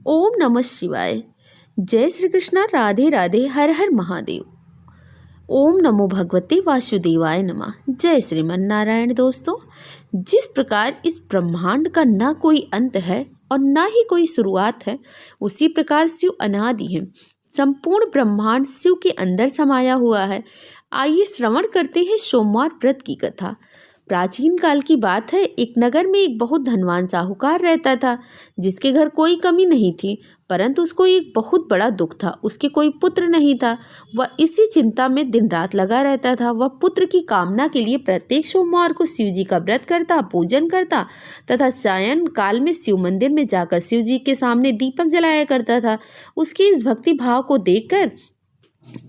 ओम नमः शिवाय। जय श्री कृष्णा। राधे राधे। हर हर महादेव। ओम नमो भगवते वासुदेवाय नमः। जय श्रीमन नारायण। दोस्तों, जिस प्रकार इस ब्रह्मांड का ना कोई अंत है और ना ही कोई शुरुआत है, उसी प्रकार शिव अनादि है। संपूर्ण ब्रह्मांड शिव के अंदर समाया हुआ है। आइए श्रवण करते हैं सोमवार व्रत की कथा। प्राचीन काल की बात है। एक नगर में एक बहुत धनवान साहूकार रहता था, जिसके घर कोई कमी नहीं थी, परंतु उसको एक बहुत बड़ा दुख था। उसके कोई पुत्र नहीं था। वह इसी चिंता में दिन रात लगा रहता था। वह पुत्र की कामना के लिए प्रत्येक सोमवार को शिव जी का व्रत करता, पूजन करता तथा सायं काल में शिव मंदिर में जाकर शिव जी के सामने दीपक जलाया करता था। उसके इस भक्ति भाव को देखकर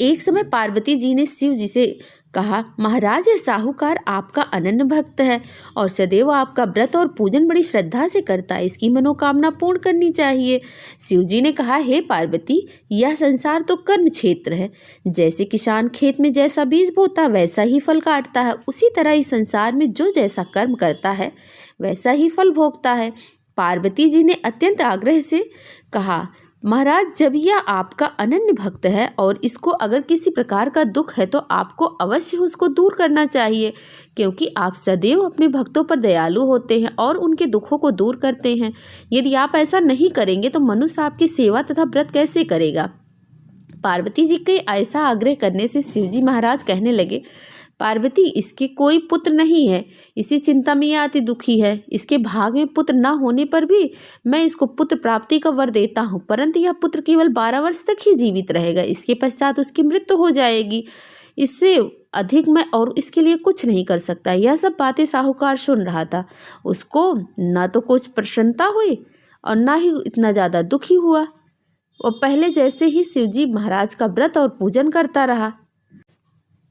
एक समय पार्वती जी ने शिव जी से कहा, महाराज, यह साहूकार आपका अनन्य भक्त है और सदैव आपका व्रत और पूजन बड़ी श्रद्धा से करता है। इसकी मनोकामना पूर्ण करनी चाहिए। शिव जी ने कहा, हे पार्वती, यह संसार तो कर्म क्षेत्र है। जैसे किसान खेत में जैसा बीज बोता वैसा ही फल काटता है, उसी तरह इस संसार में जो जैसा कर्म करता है वैसा ही फल भोगता है। पार्वती जी ने अत्यंत आग्रह से कहा, महाराज, जब यह आपका अनन्य भक्त है और इसको अगर किसी प्रकार का दुख है तो आपको अवश्य उसको दूर करना चाहिए, क्योंकि आप सदैव अपने भक्तों पर दयालु होते हैं और उनके दुखों को दूर करते हैं। यदि आप ऐसा नहीं करेंगे तो मनुष्य आपकी सेवा तथा व्रत कैसे करेगा। पार्वती जी के ऐसा आग्रह करने से शिवजी महाराज कहने लगे, पार्वती, इसके कोई पुत्र नहीं है, इसी चिंता में यह अति दुखी है। इसके भाग में पुत्र न होने पर भी मैं इसको पुत्र प्राप्ति का वर देता हूँ, परंतु यह पुत्र केवल 12 वर्ष तक ही जीवित रहेगा। इसके पश्चात उसकी मृत्यु हो जाएगी। इससे अधिक मैं और इसके लिए कुछ नहीं कर सकता। यह सब बातें साहूकार सुन रहा था। उसको न तो कुछ प्रसन्नता हुई और न ही इतना ज़्यादा दुखी हुआ। और पहले जैसे ही शिवजी महाराज का व्रत और पूजन करता रहा।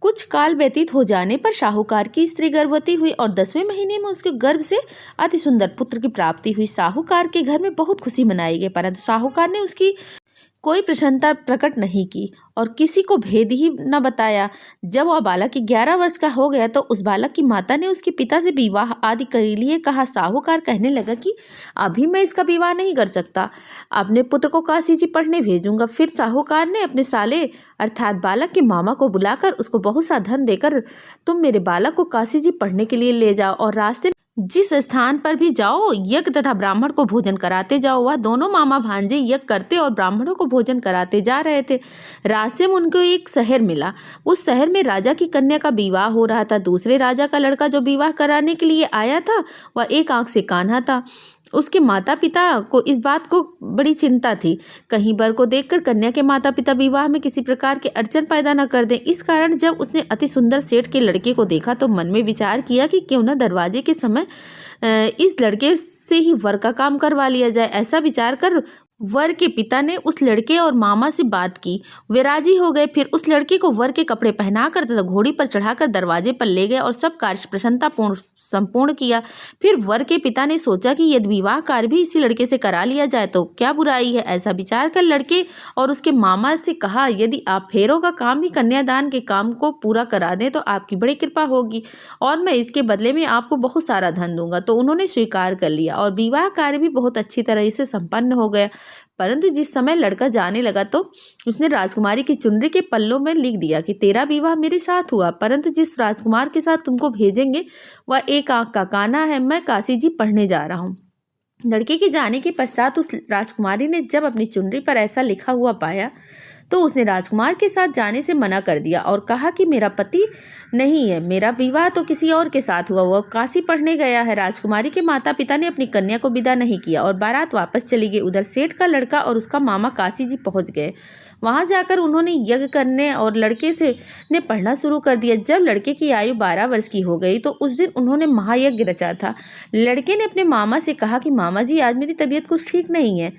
कुछ काल व्यतीत हो जाने पर साहूकार की स्त्री गर्भवती हुई और 10वें महीने में उसके गर्भ से अति सुंदर पुत्र की प्राप्ति हुई। साहूकार के घर में बहुत खुशी मनाई गई, परंतु साहूकार ने उसकी कोई प्रसन्नता प्रकट नहीं की और किसी को भेद ही न बताया। जब वह बालक 11 वर्ष का हो गया तो उस बालक की माता ने उसके पिता से विवाह आदि के लिए कहा। साहूकार कहने लगा कि अभी मैं इसका विवाह नहीं कर सकता, अपने पुत्र को काशी जी पढ़ने भेजूंगा। फिर साहूकार ने अपने साले अर्थात बालक के मामा को बुलाकर उसको बहुत सा धन देकर, तुम मेरे बालक को काशी जी पढ़ने के लिए ले जाओ और रास्ते जिस स्थान पर भी जाओ यज्ञ तथा ब्राह्मण को भोजन कराते जाओ। वह दोनों मामा भांजे यज्ञ करते और ब्राह्मणों को भोजन कराते जा रहे थे। रास्ते में उनको एक शहर मिला। उस शहर में राजा की कन्या का विवाह हो रहा था। दूसरे राजा का लड़का जो विवाह कराने के लिए आया था वह एक आंख से कान्हा था। उसके माता पिता को इस बात को बड़ी चिंता थी, कहीं वर को देखकर कन्या के माता पिता विवाह में किसी प्रकार के अड़चन पैदा न कर दें। इस कारण जब उसने अति सुंदर सेठ के लड़के को देखा तो मन में विचार किया कि क्यों न दरवाजे के समय इस लड़के से ही वर का काम करवा लिया जाए। ऐसा विचार कर वर के पिता ने उस लड़के और मामा से बात की। वे राजी हो गए। फिर उस लड़के को वर के कपड़े पहनाकर तथा घोड़ी पर चढ़ाकर दरवाजे पर ले गए और सब कार्य प्रसन्नतापूर्ण संपूर्ण किया। फिर वर के पिता ने सोचा कि यदि विवाह कार्य भी इसी लड़के से करा लिया जाए तो क्या बुराई है। ऐसा विचार कर लड़के और उसके मामा से कहा, यदि आप फेरों का काम ही कन्यादान के काम को पूरा करा दें तो आपकी बड़ी कृपा होगी और मैं इसके बदले में आपको बहुत सारा धन दूंगा। तो उन्होंने स्वीकार कर लिया और विवाह कार्य भी बहुत अच्छी तरह से संपन्न हो गया। परंतु जिस समय लड़का जाने लगा तो उसने राजकुमारी की चुनरी के पल्लों में लिख दिया कि तेरा विवाह मेरे साथ हुआ, परंतु जिस राजकुमार के साथ तुमको भेजेंगे वह एक आंख का काना है। मैं काशी जी पढ़ने जा रहा हूँ। लड़के के जाने के पश्चात उस राजकुमारी ने जब अपनी चुनरी पर ऐसा लिखा हुआ पाया तो उसने राजकुमार के साथ जाने से मना कर दिया और कहा कि मेरा पति नहीं है, मेरा विवाह तो किसी और के साथ हुआ, वह काशी पढ़ने गया है। राजकुमारी के माता पिता ने अपनी कन्या को विदा नहीं किया और बारात वापस चली गई। उधर सेठ का लड़का और उसका मामा काशी जी पहुंच गए। वहां जाकर उन्होंने यज्ञ करने और लड़के से ने पढ़ना शुरू कर दिया। जब लड़के की आयु 12 वर्ष की हो गई तो उस दिन उन्होंने महायज्ञ रचा था। लड़के ने अपने मामा से कहा कि मामा जी, आज मेरी तबीयत कुछ ठीक नहीं है।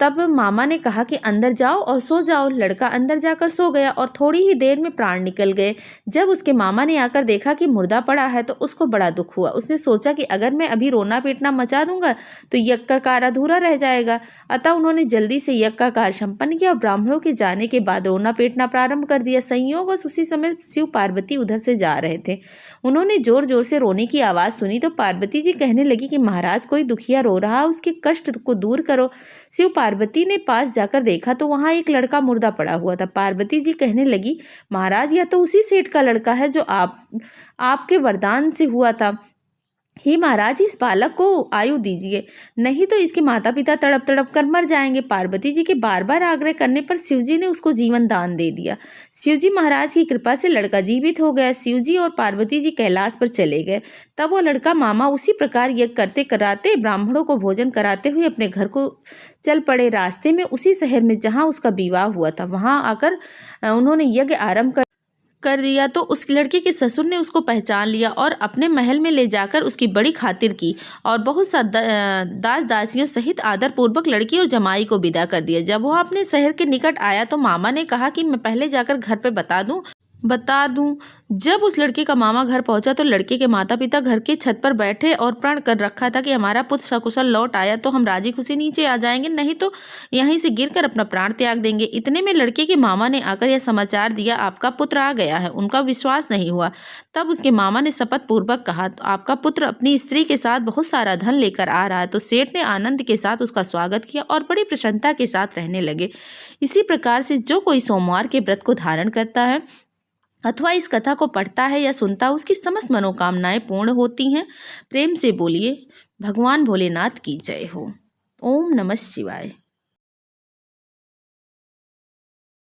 तब मामा ने कहा कि अंदर जाओ और सो जाओ। लड़का अंदर जाकर सो गया और थोड़ी ही देर में प्राण निकल गए। जब उसके मामा ने आकर देखा कि मुर्दा पड़ा है तो उसको बड़ा दुख हुआ। उसने सोचा कि अगर मैं अभी रोना पीटना मचा दूंगा तो यज्ञ का कार्य अधूरा रह जाएगा। अतः उन्होंने जल्दी से यज्ञ का कार्य संपन्न किया और ब्राह्मणों के जाने के बाद रोना पीटना प्रारंभ कर दिया। संयोगवश उसी समय शिव पार्वती उधर से जा रहे थे। उन्होंने जोर जोर से रोने की आवाज़ सुनी तो पार्वती जी कहने लगी कि महाराज, कोई दुखिया रो रहा, उसके कष्ट को दूर करो। शिव पार्वती ने पास जाकर देखा तो वहाँ एक लड़का मुर्दा पड़ा हुआ था। पार्वती जी कहने लगी, महाराज यह तो उसी सेठ का लड़का है जो आपके वरदान से हुआ था। हे महाराज, इस बालक को आयु दीजिए, नहीं तो इसके माता पिता तड़प तड़प कर मर जाएंगे। पार्वती जी के बार बार आग्रह करने पर शिवजी ने उसको जीवन दान दे दिया। शिवजी महाराज की कृपा से लड़का जीवित हो गया। शिवजी और पार्वती जी कैलाश पर चले गए। तब वो लड़का मामा उसी प्रकार यज्ञ करते कराते ब्राह्मणों को भोजन कराते हुए अपने घर को चल पड़े। रास्ते में उसी शहर में जहाँ उसका विवाह हुआ था वहाँ आकर उन्होंने यज्ञ आरंभ कर दिया तो उस लड़के के ससुर ने उसको पहचान लिया और अपने महल में ले जाकर उसकी बड़ी खातिर की और बहुत सा दास दासियों सहित आदर पूर्वक लड़की और जमाई को विदा कर दिया। जब वह अपने शहर के निकट आया तो मामा ने कहा कि मैं पहले जाकर घर पे बता दूं। जब उस लड़के का मामा घर पहुंचा तो लड़के के माता पिता घर के छत पर बैठे और प्रण कर रखा था कि हमारा पुत्र सकुशल लौट आया तो हम राजी खुशी नीचे आ जाएंगे, नहीं तो यहीं से गिरकर अपना प्राण त्याग देंगे। इतने में लड़के के मामा ने आकर यह समाचार दिया, आपका पुत्र आ गया है। उनका विश्वास नहीं हुआ। तब उसके मामा ने शपथ पूर्वक कहा, तो आपका पुत्र अपनी स्त्री के साथ बहुत सारा धन लेकर आ रहा है। तो सेठ ने आनंद के साथ उसका स्वागत किया और बड़ी प्रसन्नता के साथ रहने लगे। इसी प्रकार से जो कोई सोमवार के व्रत को धारण करता है अथवा इस कथा को पढ़ता है या सुनता, उसकी समस्त मनोकामनाएं पूर्ण होती हैं। प्रेम से बोलिए, भगवान भोलेनाथ की जय हो। ओम नमः शिवाय।